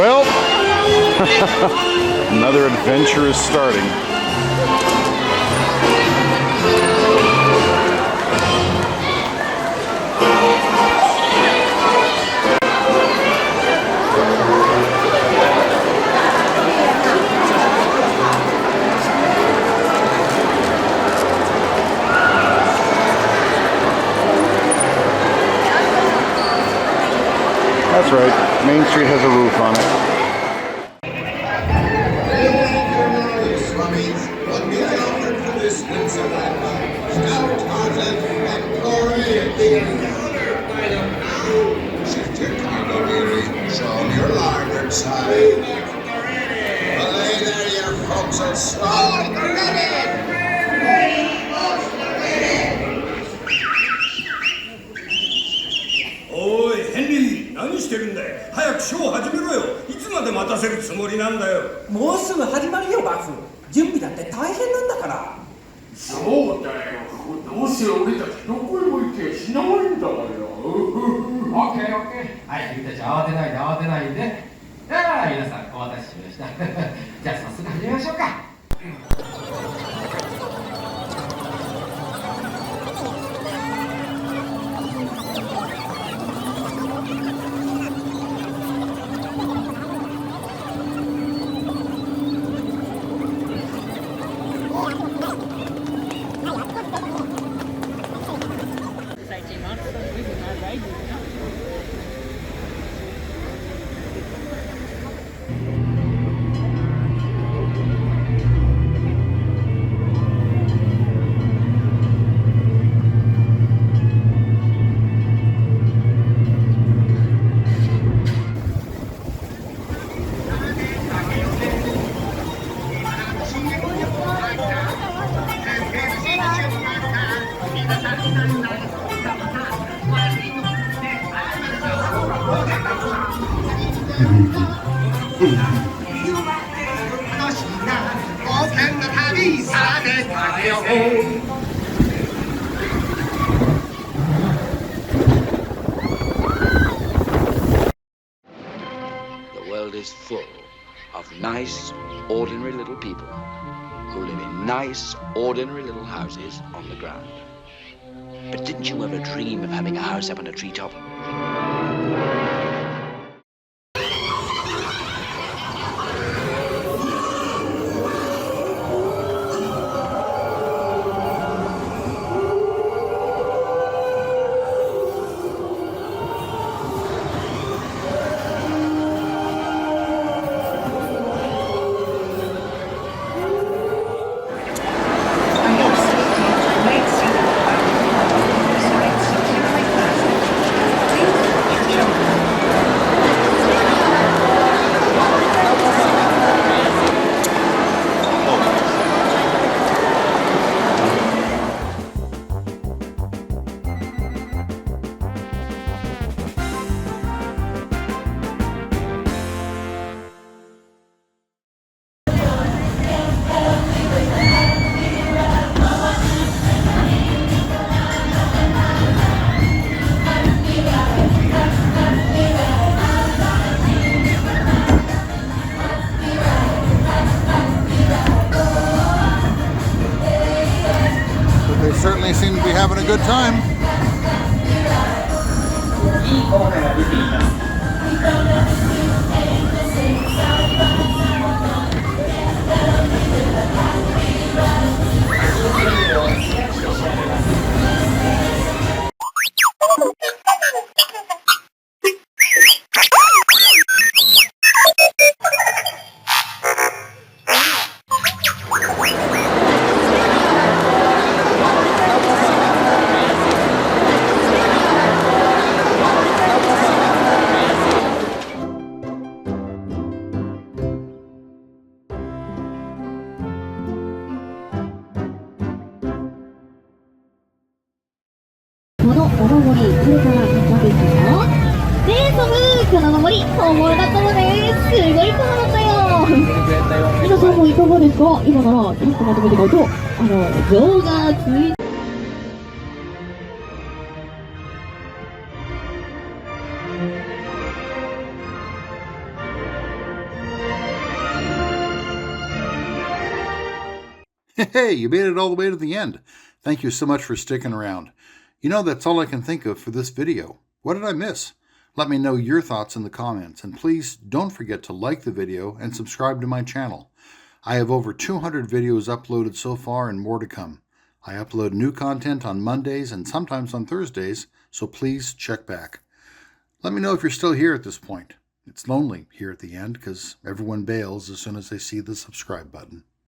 Well, another adventure is starting. That's right, Main Street has a roof on it. Shift your cargo, dearie. Show them your larboard side. Belay there, your folks at stall.おい、ヘンリー、何してるんだよ。早くショー始めろよ。いつまで待たせるつもりなんだよ。もうすぐ始まるよ、バフ。準備だって大変なんだから。そうだよ。どうせ俺たちどこへも行けしないんだから。オッケーオッケー。はい、君たち慌てないで慌てないで。じゃあ皆さんお待たせしました。じゃあ早速始めましょうか。The world is full of nice, ordinary little people who live in nice, ordinary little houses on the ground. But didn't you ever dream of having a house up on a treetop? They certainly seem to be having a good time. Hey, you made it all the way to the end. Thank you so much for sticking around. You know, that's all I can think of for this video. What did I miss? Let me know your thoughts in the comments, and please don't forget to like the video and subscribe to my channel. I have over 200 videos uploaded so far and more to come. I upload new content on Mondays and sometimes on Thursdays, so please check back. Let me know if you're still here at this point. It's lonely here at the end because everyone bails as soon as they see the subscribe button.